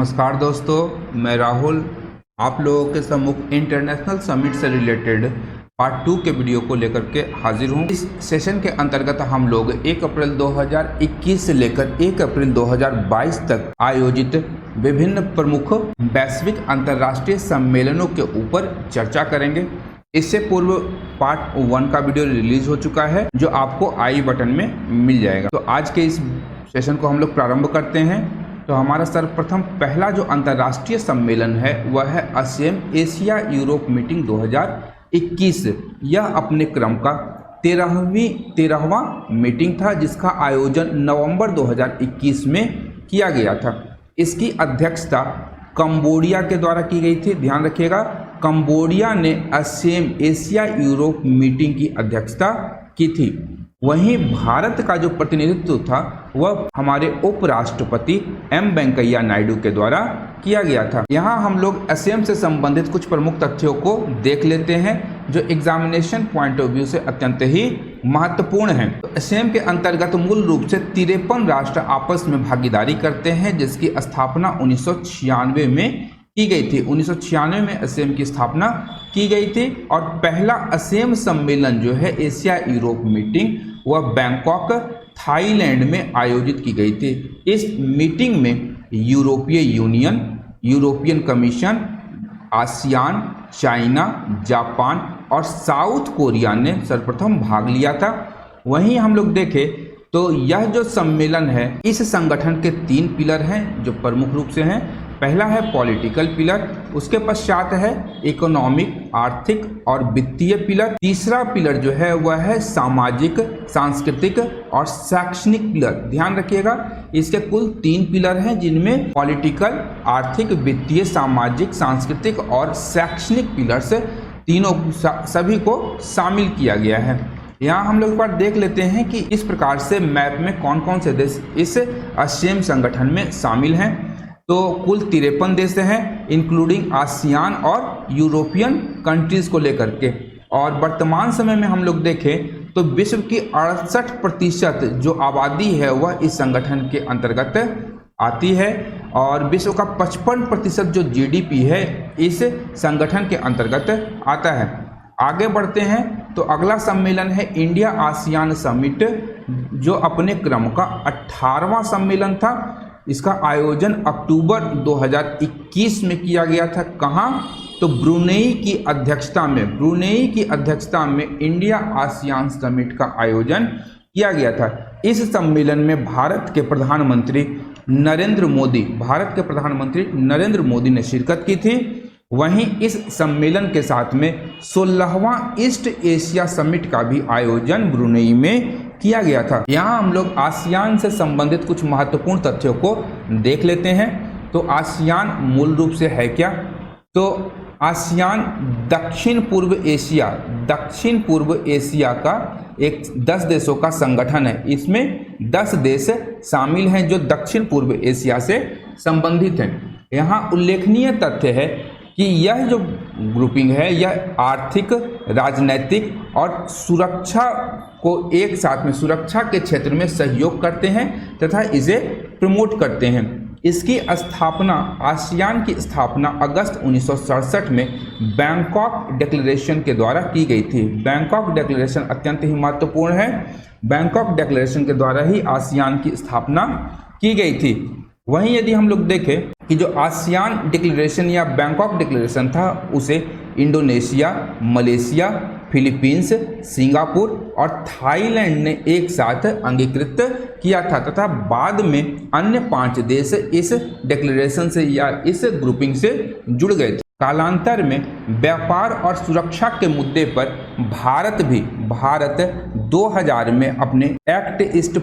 नमस्कार दोस्तों, मैं राहुल आप लोगों के सम्मुख इंटरनेशनल समिट से रिलेटेड पार्ट 2 के वीडियो को लेकर के हाजिर हूँ। इस सेशन के अंतर्गत हम लोग 1 अप्रैल 2021 से लेकर 1 अप्रैल 2022 तक आयोजित विभिन्न प्रमुख वैश्विक अंतर्राष्ट्रीय सम्मेलनों के ऊपर चर्चा करेंगे। इससे पूर्व पार्ट 1 का वीडियो रिलीज हो चुका है जो आपको आई बटन में मिल जाएगा। तो आज के इस सेशन को हम लोग प्रारंभ करते हैं। तो हमारा सर्वप्रथम पहला जो अंतर्राष्ट्रीय सम्मेलन है वह है असेम एशिया यूरोप मीटिंग 2021। यह अपने क्रम का 13वां मीटिंग था जिसका आयोजन नवंबर 2021 में किया गया था। इसकी अध्यक्षता कंबोडिया के द्वारा की गई थी। ध्यान रखिएगा, कंबोडिया ने असेम एशिया यूरोप मीटिंग की अध्यक्षता की थी। वहीं भारत का जो प्रतिनिधित्व था वह हमारे उपराष्ट्रपति एम वेंकैया नायडू के द्वारा किया गया था। यहाँ हम लोग असेम से संबंधित कुछ प्रमुख तथ्यों को देख लेते हैं जो एग्जामिनेशन पॉइंट ऑफ व्यू से अत्यंत ही महत्वपूर्ण है। तो असेम के अंतर्गत मूल रूप से 53 राष्ट्र आपस में भागीदारी करते हैं जिसकी स्थापना 1996 में की गई थी। 1996 में असेम की स्थापना की गई थी और पहला असेम सम्मेलन जो है एशिया यूरोप मीटिंग वह बैंकॉक थाईलैंड में आयोजित की गई थी। इस मीटिंग में यूरोपीय union, European commission, ASEAN, China, Japan और साउथ कोरिया ने सर्वप्रथम भाग लिया था। वहीं हम लोग देखें तो यह जो सम्मेलन है इस संगठन के 3 पिलर हैं जो प्रमुख रूप से हैं। पहला है पॉलिटिकल पिलर, उसके पश्चात है इकोनॉमिक आर्थिक और वित्तीय पिलर, तीसरा पिलर जो है वह है सामाजिक सांस्कृतिक और शैक्षणिक पिलर। ध्यान रखिएगा, इसके कुल 3 पिलर हैं जिनमें पॉलिटिकल, आर्थिक, वित्तीय, सामाजिक, सांस्कृतिक और शैक्षणिक पिलर से तीनों सभी को शामिल किया गया है। यहाँ हम लोग एक बार देख लेते हैं कि इस प्रकार से मैप में कौन कौन से देश इस असेम संगठन में शामिल हैं। तो कुल 53 देश हैं इंक्लूडिंग आसियान और यूरोपियन कंट्रीज को लेकर के। और वर्तमान समय में हम लोग देखें तो विश्व की 68% जो आबादी है वह इस संगठन के अंतर्गत आती है और विश्व का 55% जो जीडीपी है इस संगठन के अंतर्गत आता है। आगे बढ़ते हैं तो अगला सम्मेलन है इंडिया आसियान समिट जो अपने क्रम का 18वां सम्मेलन था। इसका आयोजन अक्टूबर 2021 में किया गया था। कहाँ? तो ब्रुनेई की अध्यक्षता में इंडिया आसियान समिट का आयोजन किया गया था। इस सम्मेलन में भारत के प्रधानमंत्री नरेंद्र मोदी ने शिरकत की थी। वहीं इस सम्मेलन के साथ में 16वां ईस्ट एशिया समिट का भी आयोजन ब्रुनेई में किया गया था। यहाँ हम लोग आसियान से संबंधित कुछ महत्वपूर्ण तथ्यों को देख लेते हैं। तो आसियान मूल रूप से है क्या? तो आसियान दक्षिण पूर्व एशिया का एक 10 देशों का संगठन है। इसमें 10 देश शामिल हैं जो दक्षिण पूर्व एशिया से संबंधित हैं। यहाँ उल्लेखनीय तथ्य है कि यह जो ग्रुपिंग है यह आर्थिक, राजनैतिक और सुरक्षा को एक साथ में सुरक्षा के क्षेत्र में सहयोग करते हैं तथा इसे प्रमोट करते हैं। इसकी स्थापना, आसियान की स्थापना अगस्त 1967 में बैंकॉक डिक्लेरेशन के द्वारा की गई थी। बैंकॉक डिक्लेरेशन अत्यंत ही महत्वपूर्ण है। बैंकॉक डिक्लेरेशन के द्वारा ही आसियान की स्थापना की गई थी। वहीं यदि हम लोग देखें कि जो आसियान डिक्लेरेशन या बैंकॉक डिक्लेरेशन था उसे इंडोनेशिया, मलेशिया, फिलीपींस, सिंगापुर और थाईलैंड ने एक साथ अंगीकृत किया था तथा बाद में अन्य 5 देश इस डिक्लेरेशन से या इस ग्रुपिंग से जुड़ गए थे। कालांतर में व्यापार और सुरक्षा के मुद्दे पर भारत 2000 में अपने एक्ट ईस्ट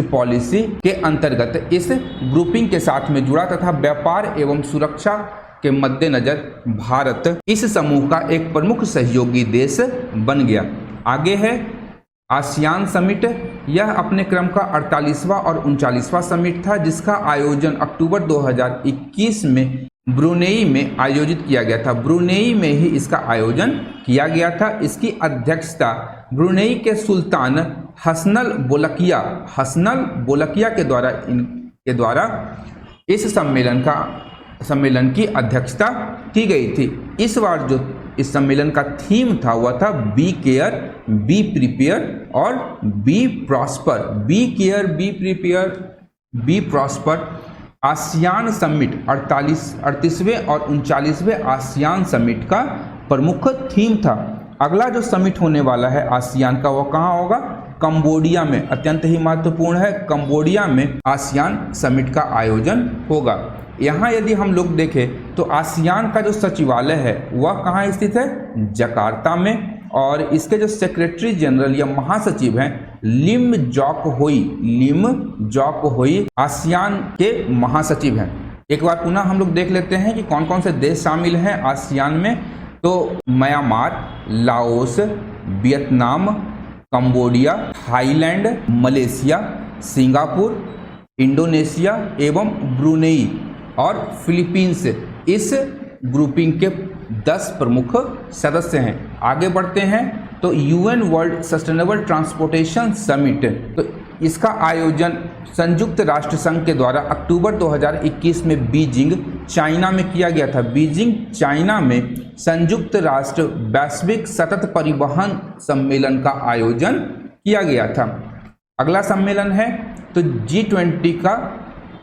पॉलिसी के अंतर्गत इस ग्रुपिंग के साथ में जुड़ा तथा व्यापार एवं सुरक्षा के मद्देनजर भारत इस समूह का एक प्रमुख सहयोगी देश बन गया। आगे है आसियान समिट। यह अपने क्रम का 48वां और 39वां समिट था जिसका आयोजन अक्टूबर 2021 में ब्रुनेई में आयोजित किया गया था। ब्रुनेई में ही इसका आयोजन किया गया था। इसकी अध्यक्षता ब्रुनेई के सुल्तान हसनल बोलकिया के द्वारा इस सम्मेलन की अध्यक्षता की गई थी। इस बार जो इस सम्मेलन का थीम था वह था बी केयर, बी प्रिपेयर और be prosper. Be care, be prepare, be prosper ASEAN summit 38वें और 39वें आसियान समिट का प्रमुख थीम था। अगला जो समिट होने वाला है आसियान का वो कहाँ होगा? कंबोडिया में। अत्यंत ही महत्वपूर्ण है, कंबोडिया में आसियान समिट का आयोजन होगा। यहाँ यदि हम लोग देखें तो आसियान का जो सचिवालय है वह कहाँ स्थित है? जकार्ता में। और इसके जो सेक्रेटरी जनरल या महासचिव हैं लिम जॉक होई आसियान के महासचिव हैं। एक बार पुनः हम लोग देख लेते हैं कि कौन कौन से देश शामिल हैं आसियान में। तो Myanmar, Laos, Vietnam, Cambodia, Thailand, Malaysia, Singapore, Indonesia एवं ब्रुनेई और फिलीपींस इस ग्रुपिंग के 10 प्रमुख सदस्य हैं। आगे बढ़ते हैं तो UN world sustainable transportation summit, तो इसका आयोजन संयुक्त राष्ट्र संघ के द्वारा अक्टूबर 2021 में बीजिंग, चाइना में किया गया था। बीजिंग, चाइना में संयुक्त राष्ट्र वैश्विक सतत परिवहन सम्मेलन का आयोजन किया गया था। अगला सम्मेलन है तो G20 का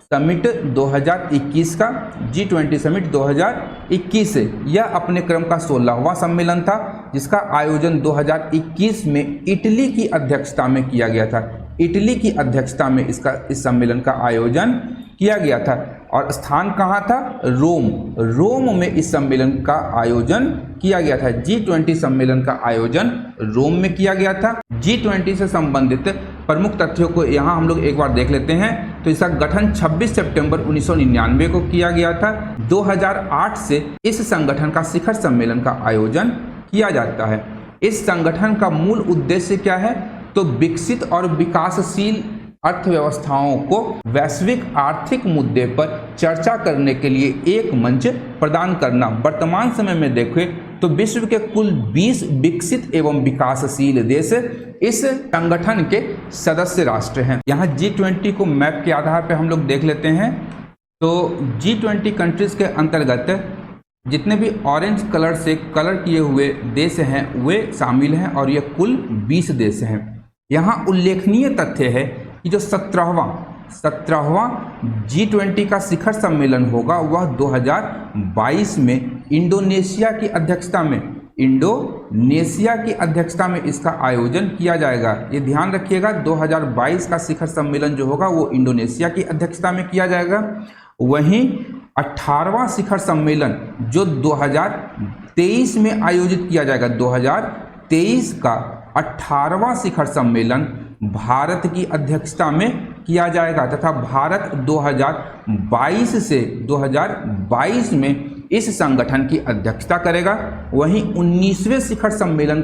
समिट 2021 का, G20 समिट 2021 यह अपने क्रम का 16वां सम्मेलन था, जिसका आयोजन 2021 में इटली की अध्यक्षता में किया गया था। इटली की अध्यक्षता में इस सम्मेलन का आयोजन किया गया था और स्थान कहाँ था? रोम में इस सम्मेलन का आयोजन किया गया था। G20 सम्मेलन का आयोजन रोम में किया गया था। G20 से संबंधित प्रमुख तथ्यों को यहाँ हम लोग एक बार देख लेते हैं। तो इसका गठन 26 सितंबर 1999 को किया गया था। 2008 से इस संगठन का शिखर सम्मेलन का आयोजन किया जाता है। इस संगठन का मूल उद्देश्य क्या है? तो विकसित और विकासशील अर्थव्यवस्थाओं को वैश्विक आर्थिक मुद्दे पर चर्चा करने के लिए एक मंच प्रदान करना। वर्तमान समय में देखें तो विश्व के कुल 20 विकसित एवं विकासशील देश इस संगठन के सदस्य राष्ट्र हैं। यहाँ G20 को मैप के आधार पर हम लोग देख लेते हैं। तो G20 कंट्रीज के अंतर्गत जितने भी ऑरेंज कलर से कलर किए हुए देश हैं वे शामिल हैं और ये कुल 20 देश हैं। यहाँ उल्लेखनीय तथ्य है कि जो 17वां G20 का शिखर सम्मेलन होगा वह 2022 में इंडोनेशिया की अध्यक्षता में इसका आयोजन किया जाएगा। ये ध्यान रखिएगा, 2022 का शिखर सम्मेलन जो होगा वो इंडोनेशिया की अध्यक्षता में किया जाएगा। वहीं 18वां शिखर सम्मेलन जो 2023 में आयोजित किया जाएगा, 2023 का 18वां शिखर सम्मेलन भारत की अध्यक्षता में किया जाएगा तथा भारत 2022 से 2022 में इस संगठन की अध्यक्षता करेगा। वहीं 19वें शिखर सम्मेलन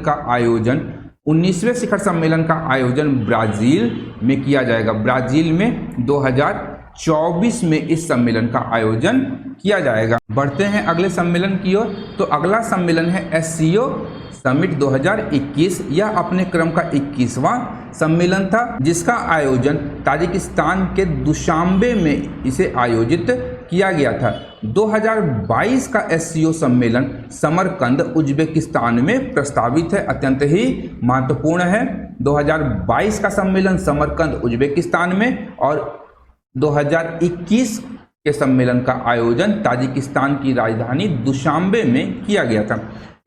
का आयोजन ब्राजील में किया जाएगा। ब्राजील में 2024 में इस सम्मेलन का आयोजन किया जाएगा। बढ़ते हैं अगले सम्मेलन की ओर। तो अगला सम्मेलन है SCO समिट 2021। यह अपने क्रम का 21वां सम्मेलन था, जिसका आयोजन ताजिकिस्तान के दुशांबे में इसे आयोजित किया गया था। 2022 का SCO सम्मेलन समरकंद उज्बेकिस्तान में प्रस्तावित है, अत्यंत ही महत्वपूर्ण है। 2022 का सम्मेलन समरकंद उज्बेकिस्तान में और 2021 के सम्मेलन का आयोजन ताजिकिस्तान की राजधानी दुशांबे में किया गया था।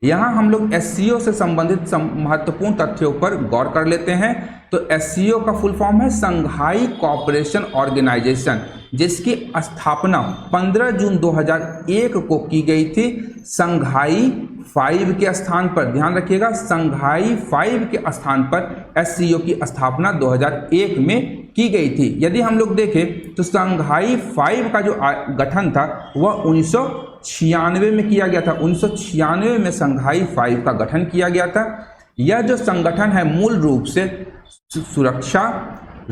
यहाँ हम लोग SCO से संबंधित महत्वपूर्ण तथ्यों पर गौर कर लेते हैं। तो SCO का फुल फॉर्म है संघाई कोऑपरेशन ऑर्गेनाइजेशन, जिसकी स्थापना 15 जून 2001 को की गई थी। संघाई 5 के स्थान पर, ध्यान रखिएगा, संघाई 5 के स्थान पर SCO की स्थापना 2001 में की गई थी। यदि हम लोग देखें तो संघाई 5 का जो गठन था वह 1996 में किया गया था। 1996 में संघाई 5 का गठन किया गया था। यह जो संगठन है मूल रूप से सुरक्षा,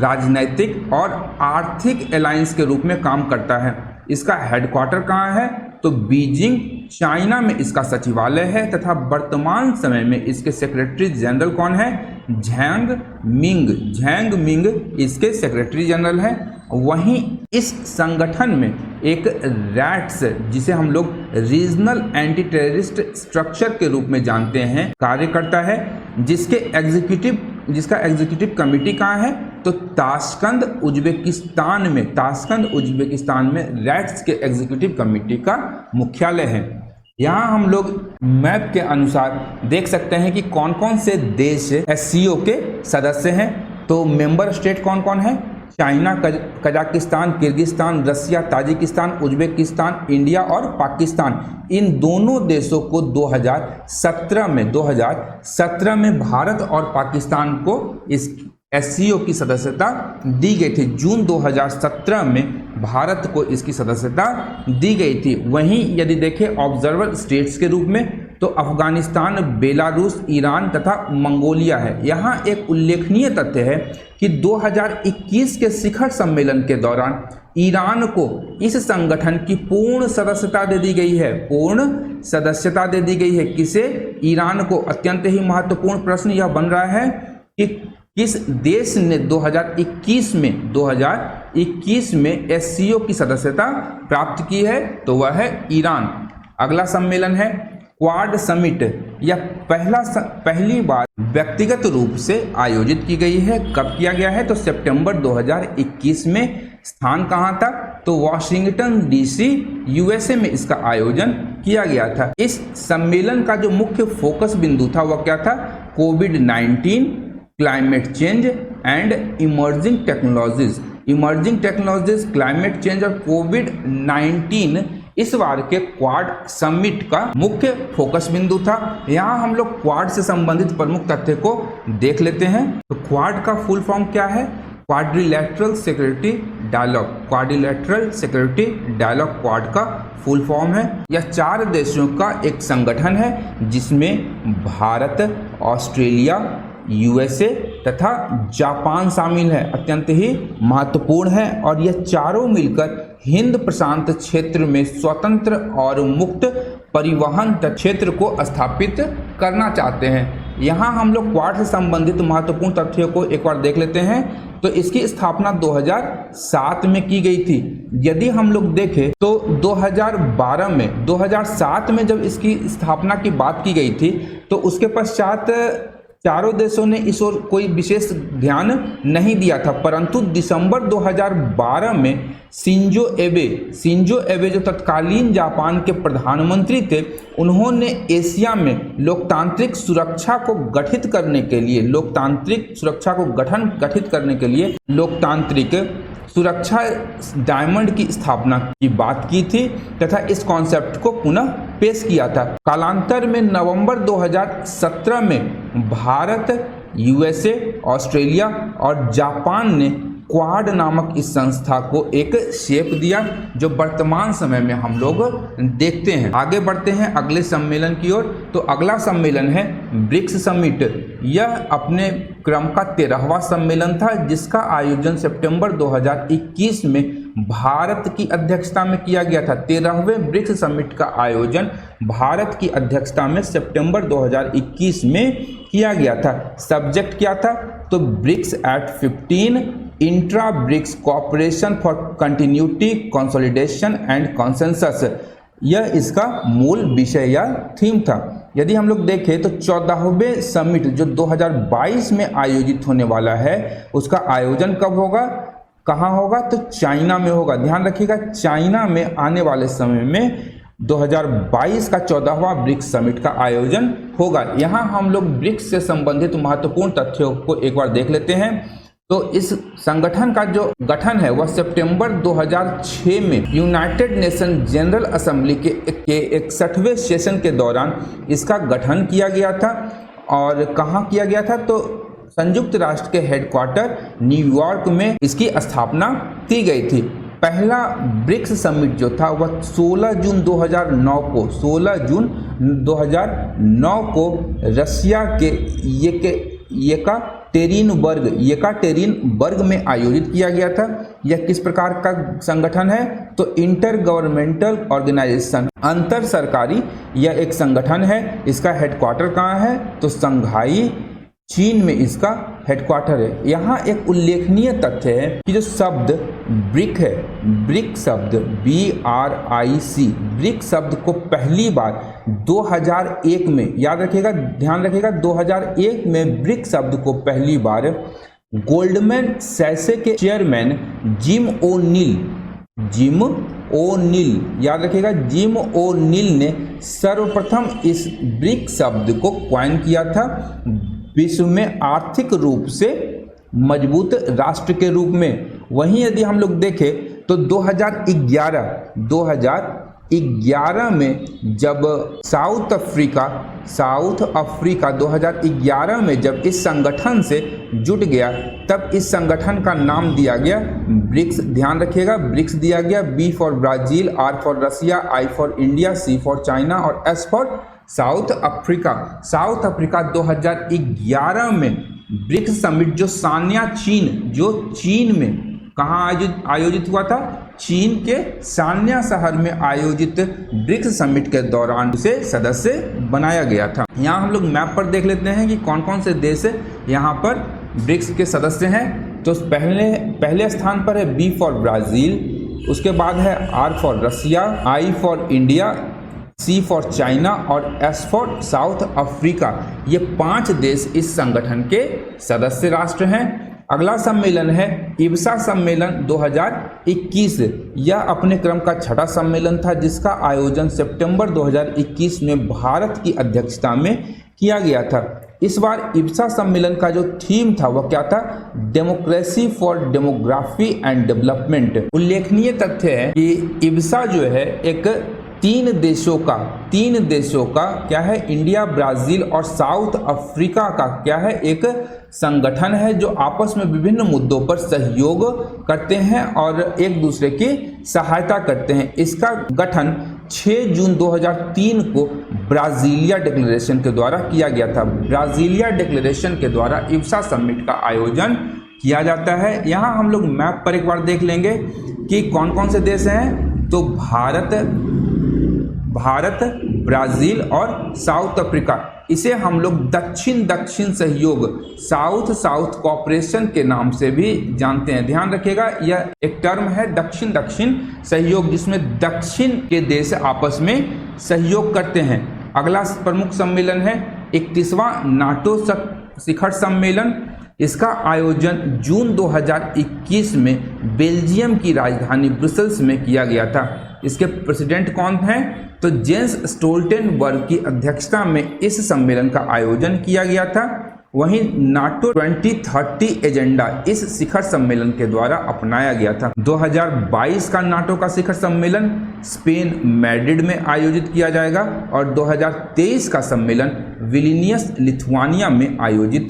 राजनैतिक और आर्थिक अलायंस के रूप में काम करता है। इसका हेडक्वार्टर कहाँ है? तो बीजिंग, चाइना में इसका सचिवालय है तथा वर्तमान समय में इसके सेक्रेटरी जनरल कौन है? झैंग मिंग इसके सेक्रेटरी जनरल हैं। वहीं इस संगठन में एक रैट्स, जिसे हम लोग रीजनल एंटी टेररिस्ट स्ट्रक्चर के रूप में जानते हैं, कार्य करता है, जिसका एग्जीक्यूटिव कमेटी कहाँ है, तो ताशकंद उज्बेकिस्तान में रैट्स के एग्जीक्यूटिव कमेटी का मुख्यालय है। यहाँ हम लोग मैप के अनुसार देख सकते हैं कि कौन कौन से देश SCO के सदस्य हैं। तो मेंबर स्टेट कौन कौन है, चाइना, कजाकिस्तान, किर्गिस्तान, रसिया, ताजिकिस्तान, उज्बेकिस्तान, इंडिया और पाकिस्तान। इन दोनों देशों को 2017 में भारत और पाकिस्तान को इस SCO की सदस्यता दी गई थी। जून 2017 में भारत को इसकी सदस्यता दी गई थी। वहीं यदि देखें ऑब्जर्वर स्टेट्स के रूप में, तो अफगानिस्तान, बेलारूस, ईरान तथा मंगोलिया है। यहाँ एक उल्लेखनीय तथ्य है कि 2021 के शिखर सम्मेलन के दौरान ईरान को इस संगठन की पूर्ण सदस्यता दे दी गई है। किसे? ईरान को। अत्यंत ही महत्वपूर्ण प्रश्न यह बन रहा है कि किस देश ने 2021 में SCO की सदस्यता प्राप्त की है, तो वह है ईरान। अगला सम्मेलन है क्वाड समिट। यह पहली बार व्यक्तिगत रूप से आयोजित की गई है। कब किया गया है, तो सितंबर 2021 में। स्थान कहाँ था, तो वाशिंगटन DC USA में इसका आयोजन किया गया था। इस सम्मेलन का जो मुख्य फोकस बिंदु था वह क्या था, कोविड-19, climate change and emerging technologies, climate change और कोविड-19 इस बार के क्वाड समिट का मुख्य फोकस बिंदु था। यहाँ हम लोग क्वाड से संबंधित प्रमुख तथ्य को देख लेते हैं। तो क्वाड का फुल फॉर्म क्या है, क्वाड्रिलैटरल सिक्योरिटी डायलॉग क्वाड का फुल फॉर्म है। यह 4 देशों का एक संगठन है जिसमें भारत, ऑस्ट्रेलिया, USA तथा जापान शामिल है। अत्यंत ही महत्वपूर्ण है और यह चारों मिलकर हिंद प्रशांत क्षेत्र में स्वतंत्र और मुक्त परिवहन क्षेत्र को स्थापित करना चाहते हैं। यहाँ हम लोग क्वाड से संबंधित महत्वपूर्ण तथ्यों को एक बार देख लेते हैं। तो इसकी स्थापना 2007 में की गई थी। यदि हम लोग देखें तो 2007 में जब इसकी स्थापना की बात की गई थी, तो उसके पश्चात चारों देशों ने इस ओर कोई विशेष ध्यान नहीं दिया था। परंतु दिसंबर 2012 में शिंजो एबे जो तत्कालीन जापान के प्रधानमंत्री थे, उन्होंने एशिया में लोकतांत्रिक सुरक्षा को गठित करने के लिए लोकतांत्रिक सुरक्षा डायमंड की स्थापना की बात की थी तथा इस कॉन्सेप्ट को पुनः पेश किया था। कालांतर में नवंबर 2017 में भारत, USA, ऑस्ट्रेलिया और जापान ने क्वाड नामक इस संस्था को एक शेप दिया, जो वर्तमान समय में हम लोग देखते हैं। आगे बढ़ते हैं अगले सम्मेलन की ओर। तो अगला सम्मेलन है ब्रिक्स समिट। यह अपने क्रम का 13वां सम्मेलन था, जिसका आयोजन सितंबर 2021 में भारत की अध्यक्षता में किया गया था। 13वें ब्रिक्स समिट का आयोजन भारत की अध्यक्षता में सितंबर 2021 में किया गया था। सब्जेक्ट क्या था, तो BRICS at 15 intra BRICS cooperation for continuity, consolidation and consensus. यह इसका मूल विषय या थीम था। यदि हम लोग देखें तो 14वें समिट जो 2022 में आयोजित होने वाला है, उसका आयोजन कब होगा, कहाँ होगा, तो चाइना में होगा। ध्यान रखिएगा, चाइना में आने वाले समय में 2022 का 14वां ब्रिक्स समिट का आयोजन होगा। यहाँ हम लोग ब्रिक्स से संबंधित महत्वपूर्ण तथ्यों को एक बार देख लेते हैं। तो इस संगठन का जो गठन है वह सितंबर 2006 में यूनाइटेड नेशन जनरल असेंबली के 61वें सेशन के दौरान इसका गठन किया गया था। और कहाँ किया गया था, तो संयुक्त राष्ट्र के हेडक्वार्टर न्यूयॉर्क में इसकी स्थापना की गई थी। पहला ब्रिक्स समिट जो था वह 16 जून 2009 को रशिया के येकाटेरिनबर्ग में आयोजित किया गया था। यह किस प्रकार का संगठन है, तो इंटर गवर्नमेंटल ऑर्गेनाइजेशन, अंतर सरकारी यह एक संगठन है। इसका हेडक्वार्टर कहाँ है, तो शंघाई चीन में इसका हेडक्वार्टर है। यहाँ एक उल्लेखनीय तथ्य है कि जो शब्द ब्रिक है, ब्रिक शब्द BRIC, ब्रिक शब्द को पहली बार 2001 में, याद रखिएगा, ध्यान रखिएगा, 2001 में ब्रिक शब्द को पहली बार गोल्डमैन सैसे के चेयरमैन जिम ओ'नील, याद रखिएगा, जिम ओ'नील ने सर्वप्रथम इस ब्रिक शब्द को कॉइन किया था, विश्व में आर्थिक रूप से मजबूत राष्ट्र के रूप में। वहीं यदि हम लोग देखें तो 2011 में जब साउथ अफ्रीका 2011 में जब इस संगठन से जुट गया, तब इस संगठन का नाम दिया गया ब्रिक्स। ध्यान रखिएगा, ब्रिक्स दिया गया, B for Brazil, R for Russia, I for India, C for China और S for South Africa. South Africa 2011 में ब्रिक्स समिट जो सान्या चीन में कहाँ आयोजित हुआ था, चीन के सान्या शहर में आयोजित ब्रिक्स समिट के दौरान उसे सदस्य बनाया गया था। यहाँ हम लोग मैप पर देख लेते हैं कि कौन कौन से देश यहाँ पर ब्रिक्स के सदस्य हैं। तो पहले स्थान पर है B फॉर ब्राज़ील, उसके बाद है R for Russia, I for India, C for China और S फॉर साउथ अफ्रीका। ये 5 देश इस संगठन के सदस्य राष्ट्र हैं। अगला सम्मेलन है इब्सा सम्मेलन 2021। यह अपने क्रम का 6ठा सम्मेलन था, जिसका आयोजन सितंबर 2021 में भारत की अध्यक्षता में किया गया था। इस बार इब्सा सम्मेलन का जो थीम था वह क्या था, democracy for demography and development. उल्लेखनीय तथ्य है कि इब्सा जो है एक तीन देशों का क्या है, इंडिया, ब्राजील और साउथ अफ्रीका का क्या है, एक संगठन है जो आपस में विभिन्न मुद्दों पर सहयोग करते हैं और एक दूसरे की सहायता करते हैं। इसका गठन 6 जून 2003 को ब्राजीलिया डिक्लेरेशन के द्वारा किया गया था। ब्राजीलिया डिक्लेरेशन के द्वारा इब्सा समिट का आयोजन किया जाता है। यहाँ हम लोग मैप पर एक बार देख लेंगे कि कौन कौन से देश हैं। तो भारत, ब्राजील और साउथ अफ्रीका, इसे हम लोग दक्षिण सहयोग, साउथ कोऑपरेशन के नाम से भी जानते हैं। ध्यान रखिएगा, यह एक टर्म है दक्षिण सहयोग, जिसमें दक्षिण के देश आपस में सहयोग करते हैं। अगला प्रमुख सम्मेलन है 31वां नाटो शिखर सम्मेलन। इसका आयोजन जून 2021 में बेल्जियम की राजधानी ब्रुसेल्स में किया गया था। इसके प्रेसिडेंट कौन हैं? तो जेंस स्टोल्टेनबर्ग की अध्यक्षता में इस सम्मेलन का आयोजन किया गया था। वहीं नाटो 2030 एजेंडा इस शिखर सम्मेलन के द्वारा अपनाया गया था। 2022 का नाटो का शिखर सम्मेलन स्पेन मैड्रिड में आयोजित किया जाएगा और 2023 का सम्मेलन विलिनियस लिथुआनिया में आयोजित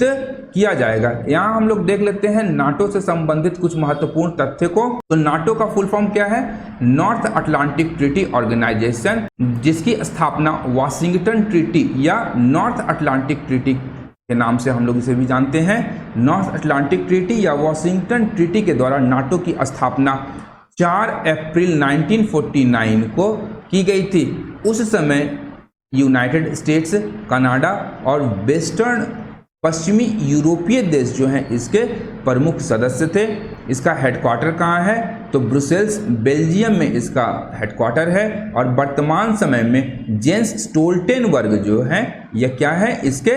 किया जाएगा। यहाँ हम लोग देख लेते हैं नाटो से संबंधित कुछ महत्वपूर्ण तथ्य को। तो नाटो का फुल फॉर्म क्या है? नॉर्थ अटलांटिक ट्रीटी ऑर्गेनाइजेशन, जिसकी स्थापना वाशिंगटन ट्रीटी या नॉर्थ अटलांटिक ट्रीटी के नाम से हम लोग इसे भी जानते हैं। नॉर्थ अटलांटिक ट्रीटी या वाशिंगटन ट्रीटी के द्वारा नाटो की स्थापना 4 अप्रैल 1949 को की गई थी। उस समय यूनाइटेड स्टेट्स, कनाडा और वेस्टर्न पश्चिमी यूरोपीय देश जो हैं इसके प्रमुख सदस्य थे। इसका हेडक्वार्टर कहाँ है? तो ब्रुसेल्स बेल्जियम में इसका हेडक्वार्टर है और वर्तमान समय में जेंस स्टोल्टेनबर्ग जो हैं यह क्या है? इसके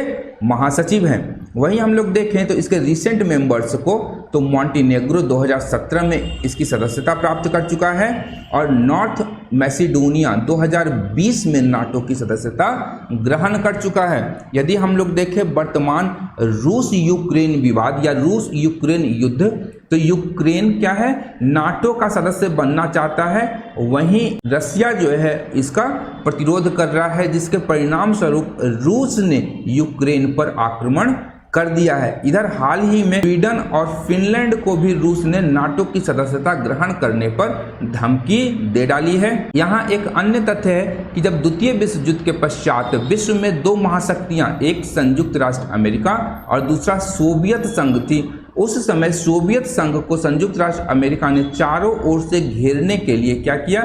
महासचिव हैं। वहीं हम लोग देखें तो इसके रिसेंट मेंबर्स को तो मॉन्टीनेग्रो 2017 में इसकी सदस्यता प्राप्त कर चुका है और नॉर्थ मैसिडोनिया 2020 में नाटो की सदस्यता ग्रहण कर चुका है। यदि हम लोग देखें वर्तमान रूस यूक्रेन विवाद या रूस यूक्रेन युद्ध, तो यूक्रेन क्या है? नाटो का सदस्य बनना चाहता है, वहीं रसिया जो है इसका प्रतिरोध कर रहा है, जिसके परिणाम स्वरूप रूस ने यूक्रेन पर आक्रमण कर दिया है। इधर हाल ही में स्वीडन और फिनलैंड को भी रूस ने नाटो की सदस्यता ग्रहण करने पर धमकी दे डाली है। यहाँ एक अन्य तथ्य है कि जब द्वितीय विश्व युद्ध के पश्चात विश्व में 2 महाशक्तियां, एक संयुक्त राष्ट्र अमेरिका और दूसरा सोवियत संघ थी। उस समय सोवियत संघ को संयुक्त राष्ट्र अमेरिका ने चारों ओर से घेरने के लिए क्या किया?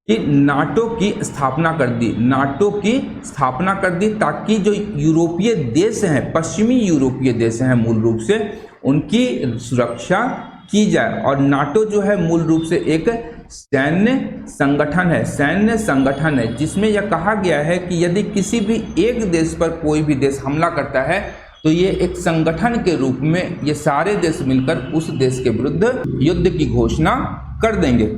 कि नाटो की स्थापना कर दी, नाटो की स्थापना कर दी ताकि जो यूरोपीय देश हैं, पश्चिमी यूरोपीय देश हैं मूल रूप से, उनकी सुरक्षा की जाए। और नाटो जो है मूल रूप से एक सैन्य संगठन है जिसमें यह कहा गया है कि यदि किसी भी एक देश पर कोई भी देश हमला करता है तो ये एक संगठन के रूप में ये सारे देश मिलकर उस देश के विरुद्ध युद्ध की घोषणा कर देंगे।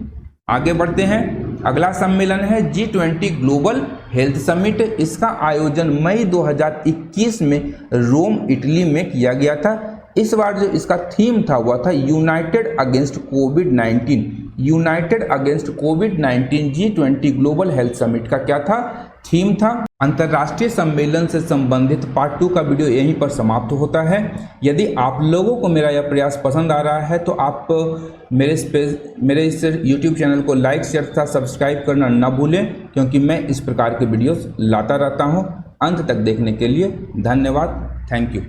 आगे बढ़ते हैं। अगला सम्मेलन है G20 ग्लोबल हेल्थ समिट। इसका आयोजन मई 2021 में रोम, इटली में किया गया था। इस बार जो इसका थीम था वह था यूनाइटेड अगेंस्ट कोविड-19। यूनाइटेड अगेंस्ट कोविड-19 G20 ग्लोबल हेल्थ समिट का क्या था, थीम था। अंतर्राष्ट्रीय सम्मेलन से संबंधित पार्ट 2 का वीडियो यहीं पर समाप्त होता है। यदि आप लोगों को मेरा यह प्रयास पसंद आ रहा है तो आप मेरे इस YouTube चैनल को लाइक, शेयर तथा सब्सक्राइब करना न भूलें, क्योंकि मैं इस प्रकार के वीडियोस लाता रहता हूं। अंत तक देखने के लिए धन्यवाद। Thank you.